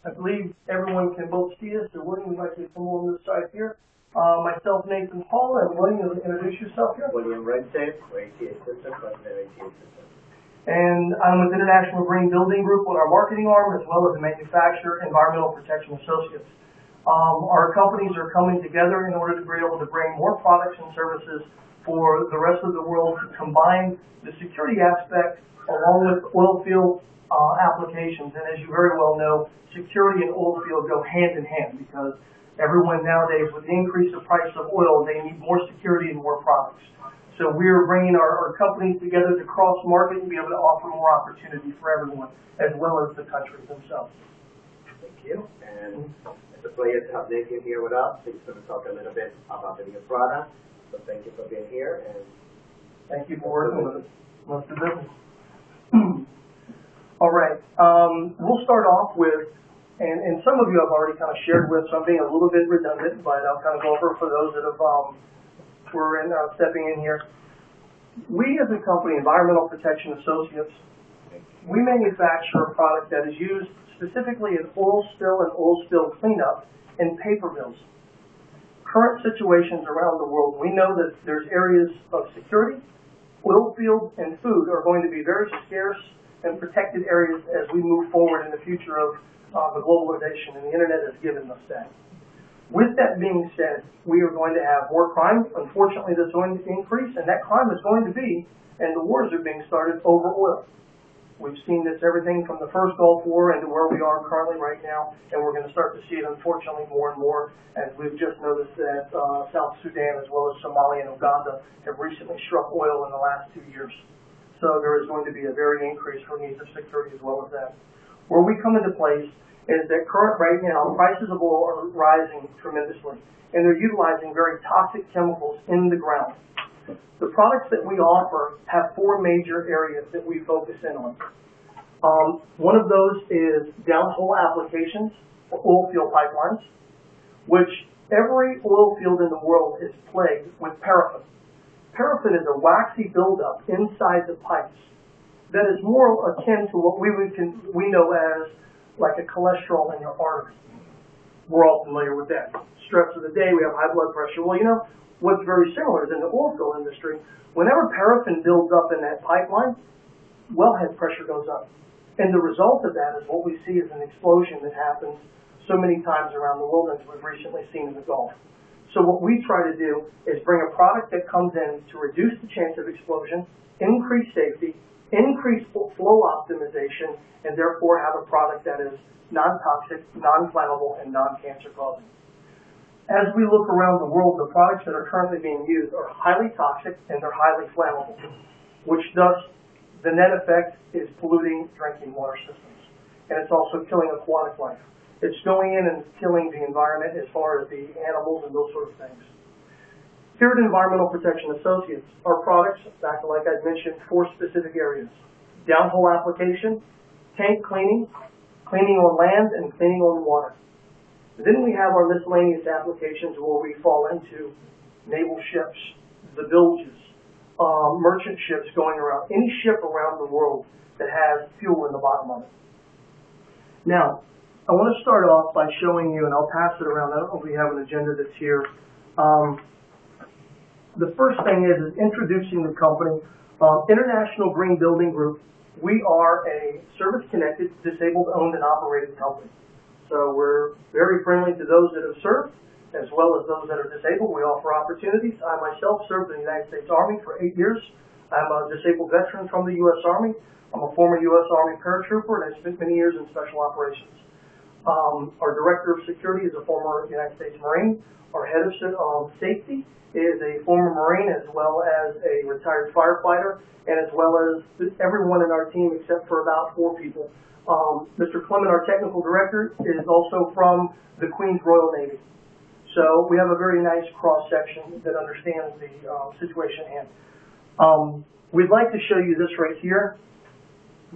I believe everyone can both see us, so William would like to come on this side here. Myself, Nathan Paul, and William, you'll introduce yourself here. William Redsafe, EPA System, President of EPA System. And I'm with International Green Building Group on our marketing arm, as well as the manufacturer, Environmental Protection Associates. Our companies are coming together in order to be able to bring more products and services for the rest of the world to combine the security aspect along with oil field applications. And as you very well know, security and oil field go hand in hand because everyone nowadays, with the increase of price of oil, they need more security and more products. So we're bringing our companies together to cross-market and be able to offer more opportunity for everyone, as well as the countries themselves. Thank you. And it's a pleasure to have Nathan here with us. He's going to talk a little bit about the new product. So thank you for being here. And thank you for working with us. Most of the business. All right. We'll start off with, and some of you I've already kind of shared with, so I'm being a little bit redundant, but I'll kind of go over for those that have stepping in here. We as a company, Environmental Protection Associates, we manufacture a product that is used specifically in oil spill and oil spill cleanup in paper mills. Current situations around the world, we know that there's areas of security. Oil fields and food are going to be very scarce and protected areas as we move forward in the future of the globalization, and the internet has given us that. With that being said, we are going to have more crime. Unfortunately, that's going to increase, and that crime is going to be, and the wars are being started over oil. We've seen this everything from the first Gulf War into where we are currently right now, and we're going to start to see it, unfortunately, more and more, as we've just noticed that South Sudan, as well as Somalia and Uganda, have recently struck oil in the last 2 years. So there is going to be a very increase for needs of security as well as that. Where we come into place is that right now, prices of oil are rising tremendously, and they're utilizing very toxic chemicals in the ground. The products that we offer have 4 major areas that we focus in on. One of those is downhole applications for oil field pipelines, which every oil field in the world is plagued with paraffin. Paraffin is a waxy buildup inside the pipes that is more akin to what we know as like a cholesterol in your artery. We're all familiar with that. Stress of the day, we have high blood pressure. Well, you know, what's very similar is in the oil field industry, whenever paraffin builds up in that pipeline, wellhead pressure goes up. And the result of that is what we see is an explosion that happens so many times around the world, as we've recently seen in the Gulf. So what we try to do is bring a product that comes in to reduce the chance of explosion, increase safety, increase flow optimization, and therefore have a product that is non-toxic, non-flammable, and non-cancer causing. As we look around the world, the products that are currently being used are highly toxic and they're highly flammable, which thus the net effect is polluting drinking water systems. And it's also killing aquatic life. It's going in and killing the environment as far as the animals and those sort of things. Here at Environmental Protection Associates, our products, back like I mentioned, 4 specific areas. Downhole application, tank cleaning, cleaning on land, and cleaning on water. Then we have our miscellaneous applications where we fall into naval ships, the bilges, merchant ships going around, any ship around the world that has fuel in the bottom of it. Now, I want to start off by showing you, and I'll pass it around. I don't know if we have an agenda that's here. The first thing is introducing the company. International Green Building Group. We are a service-connected, disabled-owned and operated company. So we're very friendly to those that have served, as well as those that are disabled. We offer opportunities. I myself served in the United States Army for 8 years. I'm a disabled veteran from the U.S. Army. I'm a former U.S. Army paratrooper, and I spent many years in special operations. Our Director of Security is a former United States Marine. Our Head of Safety is a former Marine as well as a retired firefighter, and as well as everyone in our team except for about 4 people. Mr. Clement, our Technical Director, is also from the Queen's Royal Navy. So we have a very nice cross-section that understands the situation at hand. We'd like to show you this right here.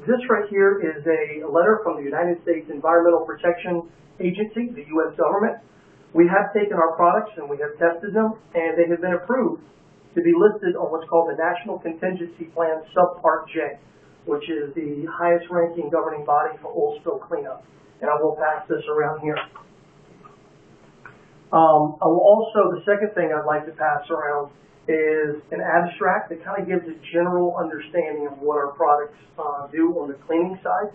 This right here is a letter from the United States Environmental Protection Agency, the U.S. government. We have taken our products and we have tested them, and they have been approved to be listed on what's called the National Contingency Plan Subpart J, which is the highest ranking governing body for oil spill cleanup. and I will pass this around here. I will also, the second thing I'd like to pass around is an abstract that kind of gives a general understanding of what our products do on the cleaning side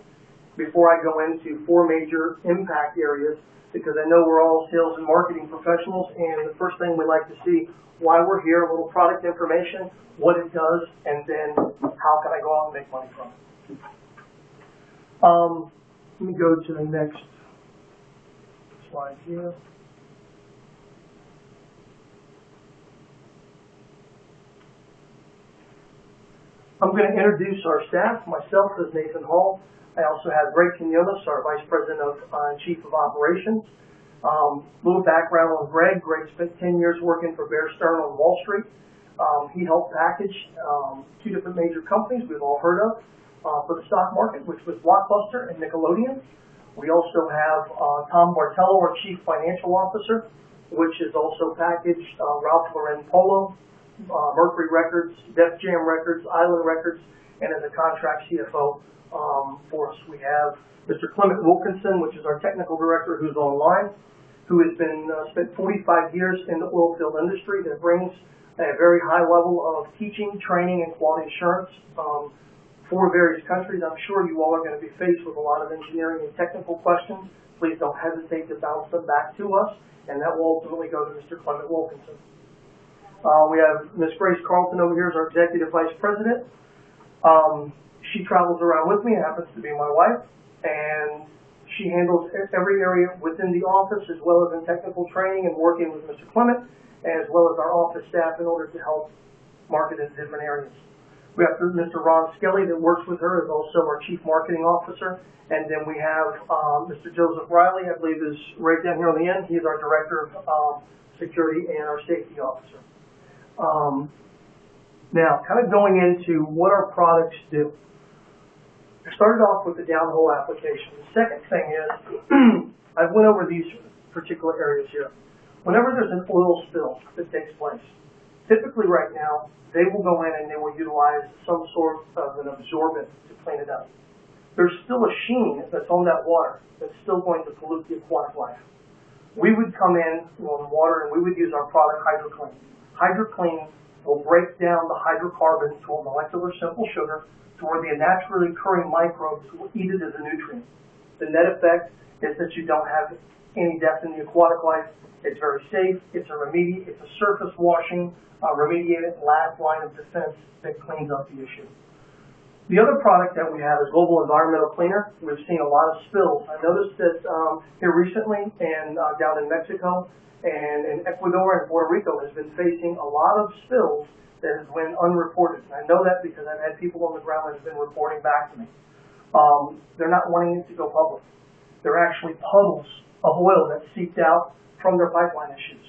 before I go into 4 major impact areas, because I know we're all sales and marketing professionals, and the first thing we like to see why we're here, a little product information, what it does, and then how can I go out and make money from it. Let me go to the next slide here. I'm going to introduce our staff. Myself is Nathan Hall. I also have Greg Quinones, our Vice President and Chief of Operations. Little background on Greg. Greg spent 10 years working for Bear Stearns on Wall Street. He helped package 2 different major companies we've all heard of for the stock market, which was Blockbuster and Nickelodeon. We also have Tom Bartello, our Chief Financial Officer, which is also packaged Ralph Lauren Polo, Mercury Records, Def Jam Records, Island Records, and as a contract CFO for us. We have Mr. Clement Wilkinson, which is our technical director, who's online, who has been spent 45 years in the oil field industry that brings a very high level of teaching, training, and quality assurance for various countries. I'm sure you all are going to be faced with a lot of engineering and technical questions. Please don't hesitate to bounce them back to us, and that will ultimately go to Mr. Clement Wilkinson. We have Ms. Grace Carlton over here as our Executive Vice President. She travels around with me, happens to be my wife, and she handles every area within the office as well as in technical training and working with Mr. Clement, as well as our office staff in order to help market in different areas. We have Mr. Ron Skelly that works with her, is also our Chief Marketing Officer. And then we have Mr. Joseph Riley, I believe is right down here on the end. He's our Director of Security and our Safety Officer. Now, kind of going into what our products do. I started off with the downhole application. The second thing is, I went over these particular areas here. Whenever there's an oil spill that takes place, typically right now, they will go in and they will utilize some sort of an absorbent to clean it up. There's still a sheen that's on that water that's still going to pollute the aquatic life. We would come in on water and we would use our product HydroClean. HydroClean will break down the hydrocarbons to a molecular simple sugar to where the naturally occurring microbes will eat it as a nutrient. The net effect is that you don't have any death in the aquatic life. It's very safe. It's a surface washing, remediated last line of defense that cleans up the issue. The other product that we have is Global Environmental Cleaner. We've seen a lot of spills. I noticed that here recently and down in Mexico and in Ecuador and Puerto Rico has been facing a lot of spills that has been unreported. And I know that because I've had people on the ground that have been reporting back to me. They're not wanting it to go public. They're actually puddles of oil that seeped out from their pipeline issues.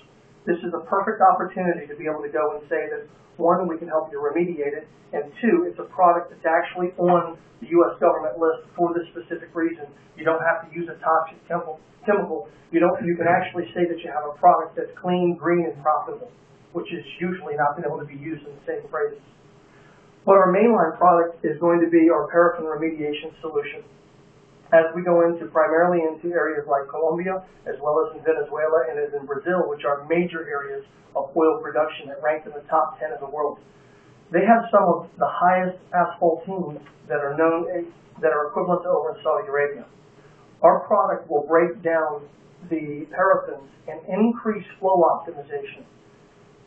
This is a perfect opportunity to be able to go and say that, 1, we can help you remediate it, and 2, it's a product that's actually on the U.S. government list for this specific reason. You don't have to use a toxic chemical. You can actually say that you have a product that's clean, green, and profitable, which is usually not been able to be used in the same phrases. But our mainline product is going to be our paraffin remediation solution. As we go primarily into areas like Colombia, as well as in Venezuela and as in Brazil, which are major areas of oil production that rank in the top 10 of the world. They have some of the highest asphaltenes that are equivalent to over in Saudi Arabia. Our product will break down the paraffins and increase flow optimization.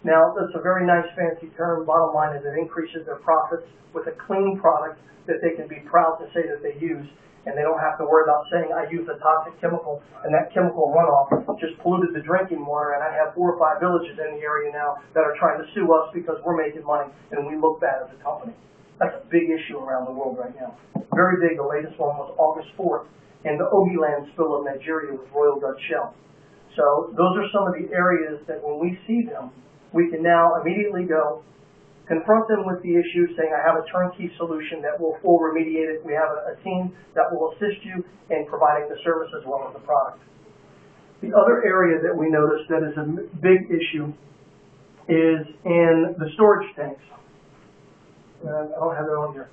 Now, that's a very nice fancy term. Bottom line is it increases their profits with a clean product that they can be proud to say that they use, and they don't have to worry about saying, I used a toxic chemical, and that chemical runoff just polluted the drinking water, and I have 4 or 5 villages in the area now that are trying to sue us because we're making money, and we look bad as a company. That's a big issue around the world right now. Very big. The latest one was August 4th, and the Ogiland spill of Nigeria with Royal Dutch Shell. So those are some of the areas that when we see them, we can now immediately go, confront them with the issue, saying I have a turnkey solution that will full remediate it. We have a team that will assist you in providing the service as well as the product. The other area that we noticed that is a big issue is in the storage tanks. I don't have it on here.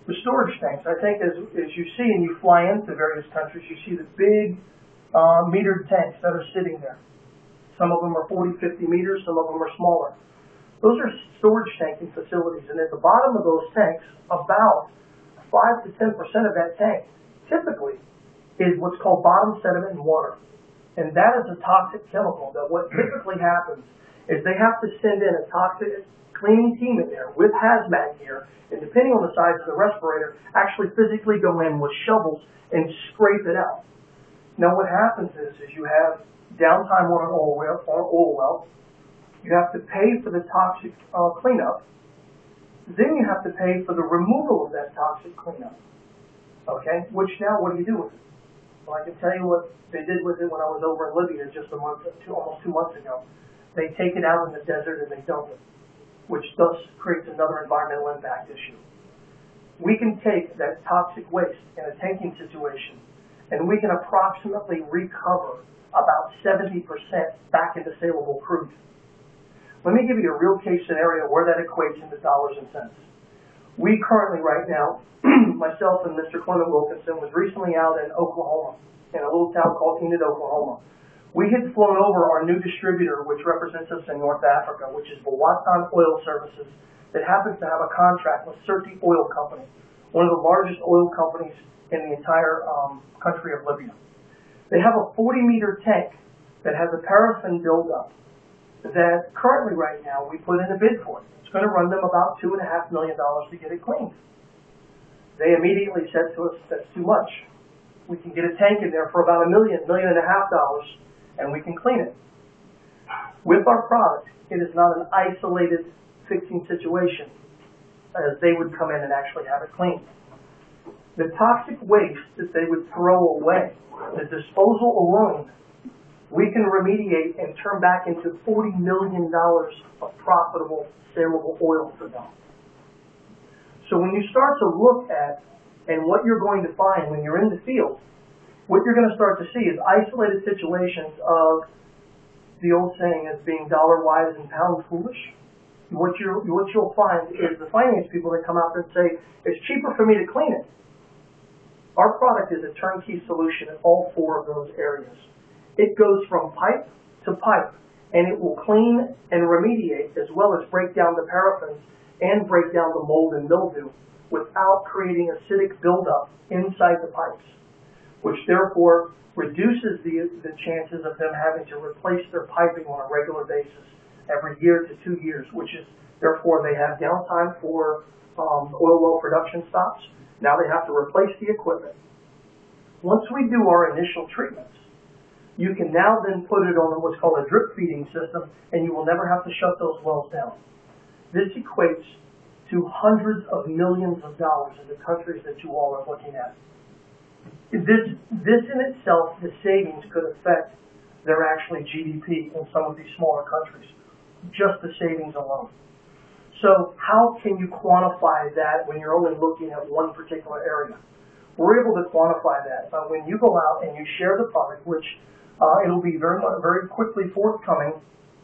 The storage tanks, I think as you see and you fly into various countries, you see the big metered tanks that are sitting there. Some of them are 40, 50 meters, some of them are smaller. Those are storage tanking facilities, and at the bottom of those tanks, about 5 to 10% of that tank typically is what's called bottom sediment and water. And that is a toxic chemical that what typically happens is they have to send in a toxic cleaning team in there with hazmat gear, and depending on the size of the respirator, actually physically go in with shovels and scrape it out. Now what happens is you have downtime on an oil well, you have to pay for the toxic cleanup, then you have to pay for the removal of that toxic cleanup. Okay, which now what do you do with it? Well, I can tell you what they did with it when I was over in Libya just almost 2 months ago. They take it out in the desert and they dump it, which thus creates another environmental impact issue. We can take that toxic waste in a tanking situation and we can approximately recover about 70% back into saleable crude. Let me give you a real case scenario where that equates into dollars and cents. We currently right now, myself and Mr. Clement Wilkinson was recently out in Oklahoma, in a little town called Enid, Oklahoma. We had flown over our new distributor, which represents us in North Africa, which is Bawatan Oil Services, that happens to have a contract with Sirte Oil Company, one of the largest oil companies in the entire country of Libya. They have a 40-meter tank that has a paraffin buildup that currently right now we put in a bid for it. It's going to run them about $2.5 million to get it cleaned. They immediately said to us, that's too much. We can get a tank in there for about $1 million, $1.5 million, and we can clean it. With our product, it is not an isolated fixing situation, as they would come in and actually have it cleaned. The toxic waste that they would throw away, the disposal alone, we can remediate and turn back into $40 million of profitable, saleable oil for them. So when you start to look at and what you're going to find when you're in the field, what you're going to start to see is isolated situations of the old saying as being dollar wise and pound foolish. What you'll find is the finance people that come out and say, it's cheaper for me to clean it. Our product is a turnkey solution in all 4 of those areas. It goes from pipe to pipe, and it will clean and remediate as well as break down the paraffins and break down the mold and mildew without creating acidic buildup inside the pipes, which therefore reduces the chances of them having to replace their piping on a regular basis every year to 2 years, which is therefore they have downtime for oil well production stops. Now they have to replace the equipment. Once we do our initial treatments, you can now then put it on what's called a drip feeding system, and you will never have to shut those wells down. This equates to hundreds of millions of dollars in the countries that you all are looking at. This in itself, the savings could affect their actually GDP in some of these smaller countries, just the savings alone. So how can you quantify that when you're only looking at one particular area? We're able to quantify that when you go out and you share the product, which it'll be very quickly forthcoming.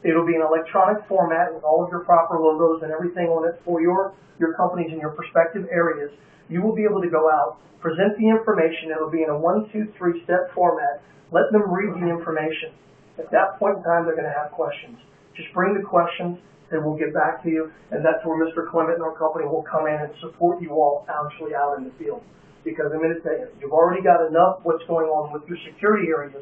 It'll be an electronic format with all of your proper logos and everything on it for your companies in your respective areas. You will be able to go out, present the information. It'll be in a 1, 2, 3 step format. Let them read the information. At that point in time, they're going to have questions. Just bring the questions, and we'll get back to you. And that's where Mr. Clement and our company will come in and support you all actually out in the field. Because I'm going to tell you, you've already got enough what's going on with your security areas.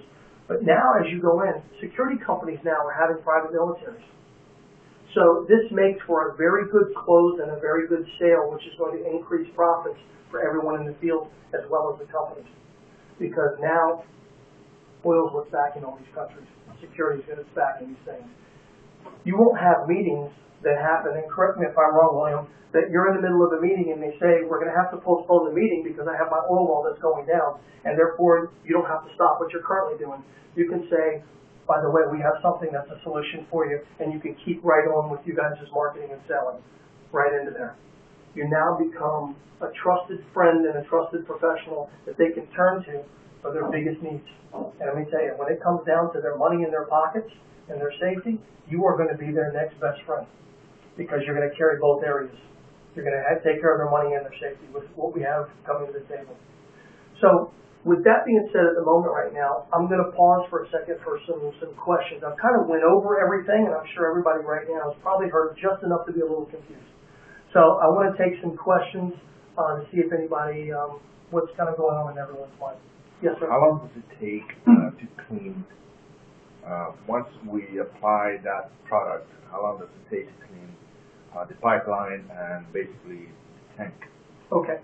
But now, as you go in, security companies now are having private militaries. So this makes for a very good close and a very good sale, which is going to increase profits for everyone in the field as well as the companies. Because now, oil's what's backing all these countries. Security is what's backing these things. You won't have meetings that happen, and correct me if I'm wrong, William, that you're in the middle of a meeting and they say, we're going to have to postpone the meeting because I have my oil well that's going down, and therefore you don't have to stop what you're currently doing. You can say, by the way, we have something that's a solution for you, and you can keep right on with you guys' marketing and selling right into there. You now become a trusted friend and a trusted professional that they can turn to for their biggest needs. And let me tell you, when it comes down to their money in their pockets and their safety, you are going to be their next best friend because you're going to carry both areas. You're going to take care of their money and their safety with what we have coming to the table. So with that being said, at the moment right now, I'm going to pause for a second for some questions. I've kind of went over everything, and I'm sure everybody right now has probably heard just enough to be a little confused. So I want to take some questions to see if anybody, what's kind of going on in everyone's mind. Yes, sir. How long does it take to clean, once we apply that product, how long does it take to clean the pipeline and basically the tank? Okay.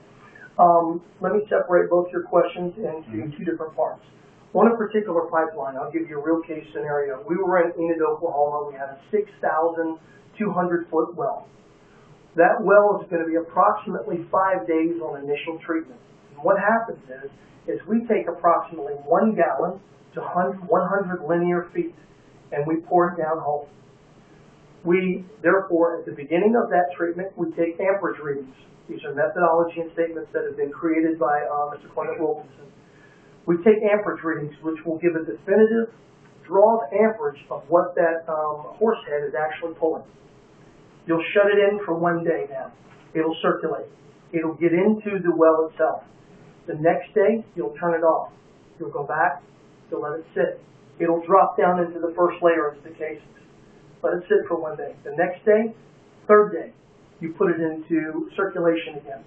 Let me separate both your questions into two different parts. On a particular pipeline, I'll give you a real case scenario. We were in Enid, Oklahoma. We had a 6,200-foot well. That well is going to be approximately 5 days on initial treatment. And what happens is we take approximately 1 gallon to 100 linear feet, and we pour it down whole. We, therefore, at the beginning of that treatment, we take amperage readings. These are methodology and statements that have been created by Mr. Clement Wilkinson. We take amperage readings, which will give a definitive draw of amperage of what that horse head is actually pulling. You'll shut it in for 1 day now. It'll circulate. It'll get into the well itself. The next day, you'll turn it off. You'll go back. You'll let it sit. It'll drop down into the first layer of the casings. Let it sit for 1 day. The next day, third day, you put it into circulation again.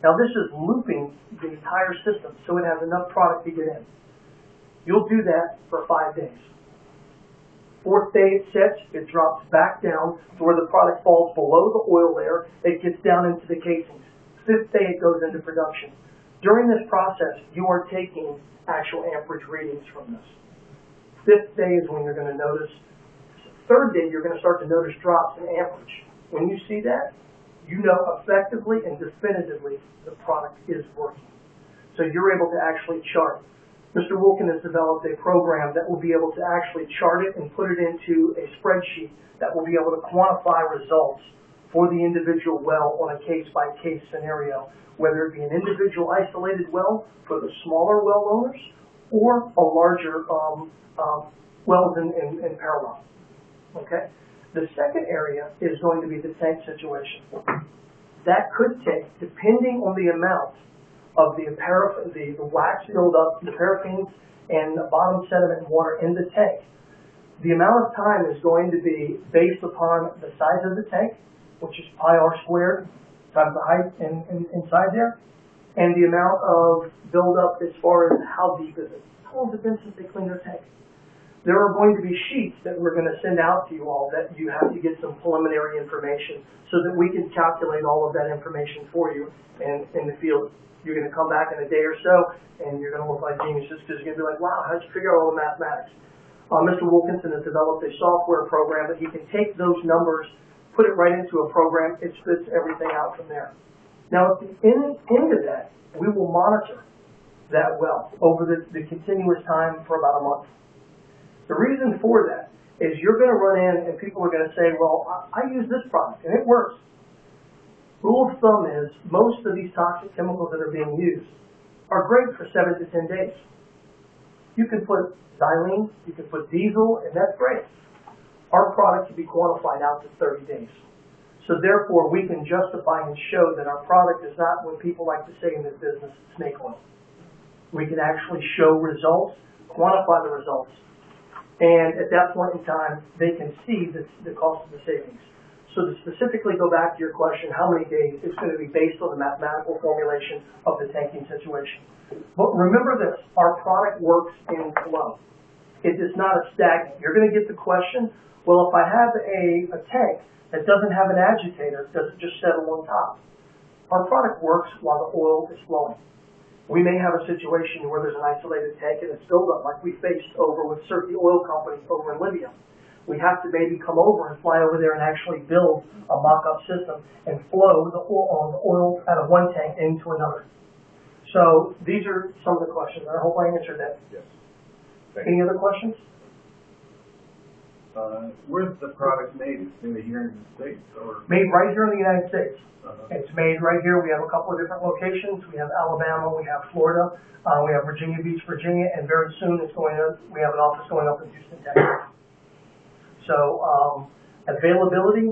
Now this is looping the entire system so it has enough product to get in. You'll do that for 5 days. Fourth day it sets, it drops back down to where the product falls below the oil layer, it gets down into the casings. Fifth day it goes into production. During this process, you are taking actual amperage readings from this. Fifth day is when you're going to notice. Third day, you're going to start to notice drops in amperage. When you see that, you know effectively and definitively the product is working. So you're able to actually chart. Mr. Wilkin has developed a program that will be able to actually chart it and put it into a spreadsheet that will be able to quantify results for the individual well on a case-by-case scenario, whether it be an individual isolated well for the smaller well owners or a larger wells in parallel. Okay? The second area is going to be the tank situation. That could take, depending on the amount of the wax buildup, the paraffins, and the bottom sediment and water in the tank, the amount of time is going to be based upon the size of the tank, which is pi r squared times the height inside there, and the amount of buildup as far as how deep is it. How long has it been since they cleaned their tank? There are going to be sheets that we're going to send out to you all that you have to get some preliminary information so that we can calculate all of that information for you in the field. You're going to come back in a day or so, and you're going to look like geniuses because you're going to be like, wow, how'd you figure out all the mathematics? Mr. Wilkinson has developed a software program that he can take those numbers, put it right into a program, it spits everything out from there. Now, at the end of that, we will monitor that well over the continuous time for about a month. The reason for that is you're going to run in and people are going to say, well, I use this product and it works. Rule of thumb is most of these toxic chemicals that are being used are great for 7 to 10 days. You can put xylene, you can put diesel, and that's great. Our product can be quantified out to 30 days. So therefore, we can justify and show that our product is not what people like to say in this business, snake oil. We can actually show results, quantify the results, and at that point in time, they can see the cost of the savings. So to specifically go back to your question, how many days, it's going to be based on the mathematical formulation of the tanking situation. But remember this, our product works in flow. It is not a stagnant. You're going to get the question, well, if I have a tank that doesn't have an agitator, does it just settle on top? Our product works while the oil is flowing. We may have a situation where there's an isolated tank and it's filled up like we faced over with certain oil companies over in Libya. We have to maybe come over and fly over there and actually build a mock-up system and flow the oil out of one tank into another. So these are some of the questions. I hope I answered that. Yes. Any other questions? Where's the product made? It's made here in the States? Or? Made right here in the United States. It's made right here. We have a couple of different locations. We have Alabama, we have Florida, we have Virginia Beach, Virginia, and very soon we have an office going up in Houston, Texas. So availability,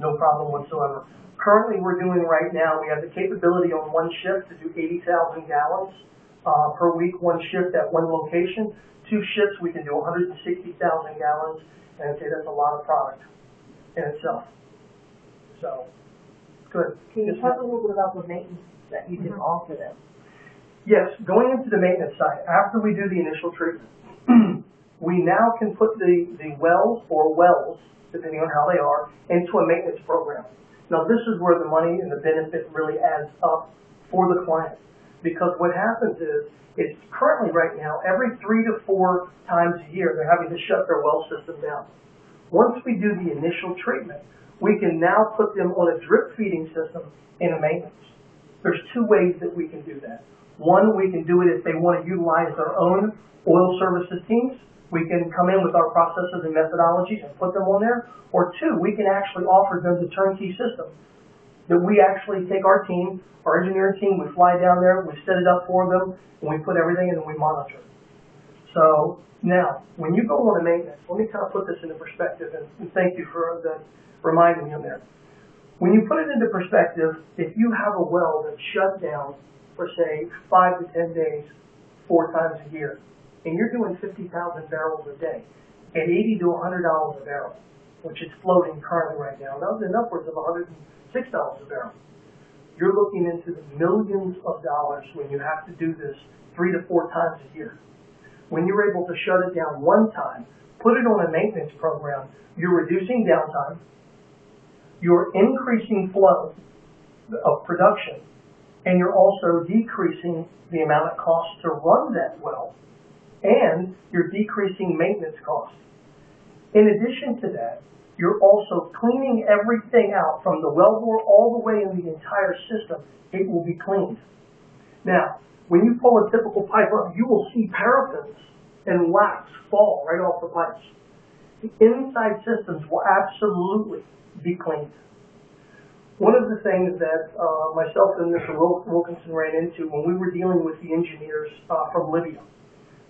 no problem whatsoever. Currently, we're doing right now, we have the capability on one shift to do 80,000 gallons per week, one shift at one location. 2 shifts, we can do 160,000 gallons, and I'd say that's a lot of product in itself. So, good. Can you talk a little bit about the maintenance that you can offer them? Yes, going into the maintenance side, after we do the initial treatment, we now can put the wells or wells, depending on how they are, into a maintenance program. Now, this is where the money and the benefit really adds up for the client. Because what happens is, it's currently right now, every 3 to 4 times a year, they're having to shut their well system down. Once we do the initial treatment, we can now put them on a drip feeding system in a maintenance. There's 2 ways that we can do that. One, we can do it if they want to utilize their own oil services teams. We can come in with our processes and methodologies and put them on there. Or 2, we can actually offer them the turnkey system. That we actually take our team, our engineering team, we fly down there, we set it up for them, and we put everything in and we monitor it. So now, when you go on a maintenance, let me kind of put this into perspective, and thank you for reminding me on there. When you put it into perspective, if you have a well that's shut down for, say, 5 to 10 days, 4 times a year, and you're doing 50,000 barrels a day at $80 to $100 a barrel, which is floating currently right now, and upwards of $106 a barrel. You're looking into the millions of dollars when you have to do this 3 to 4 times a year. When you're able to shut it down one time, put it on a maintenance program, you're reducing downtime, you're increasing flow of production, and you're also decreasing the amount it costs to run that well, and you're decreasing maintenance costs. In addition to that, you're also cleaning everything out from the wellbore all the way in the entire system. It will be cleaned. Now, when you pull a typical pipe up, you will see paraffins and wax fall right off the pipes. The inside systems will absolutely be cleaned. One of the things that myself and Mr. Wilkinson ran into when we were dealing with the engineers from Libya,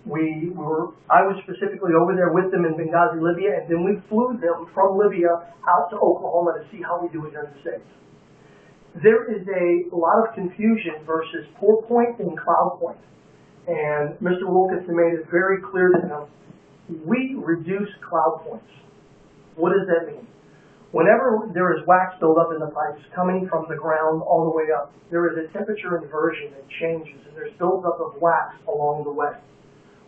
I was specifically over there with them in Benghazi, Libya, and then we flew them from Libya out to Oklahoma to see how we do it here in the States. There is a lot of confusion versus pour point and cloud point. And Mr. Wilkinson made it very clear to them, we reduce cloud points. What does that mean? Whenever there is wax buildup in the pipes coming from the ground all the way up, there is a temperature inversion that changes, and there's buildup of wax along the way.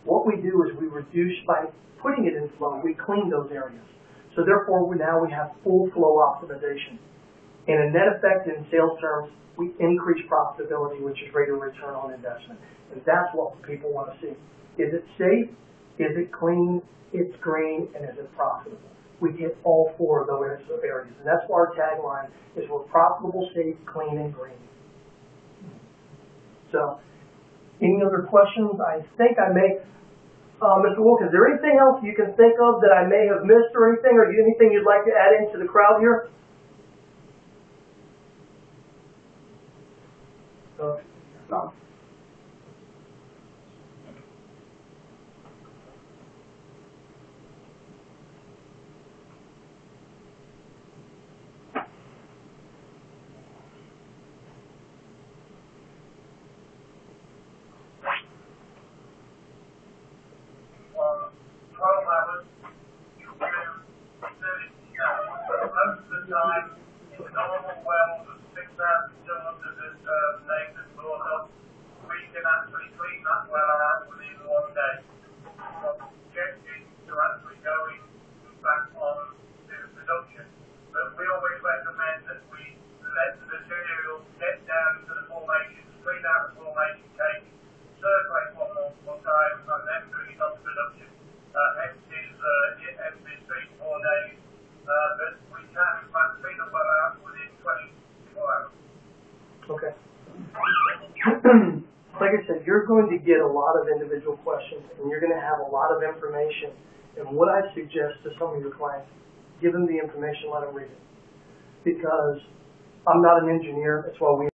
What we do is we reduce by putting it in flow. We clean those areas. So therefore, now we have full flow optimization. In a net effect in sales terms, we increase profitability, which is greater return on investment. And that's what people want to see. Is it safe? Is it clean? It's green? And is it profitable? We hit all 4 of those areas. And that's why our tagline is we're profitable, safe, clean, and green. So, any other questions? I think I may... Mr. Wilk, is there anything else you can think of that I may have missed or anything, or anything you'd like to add into the crowd here? No. Okay. Like I said, you're going to get a lot of individual questions, and you're going to have a lot of information. And what I suggest to some of your clients, give them the information, let them read it. Because I'm not an engineer, that's why we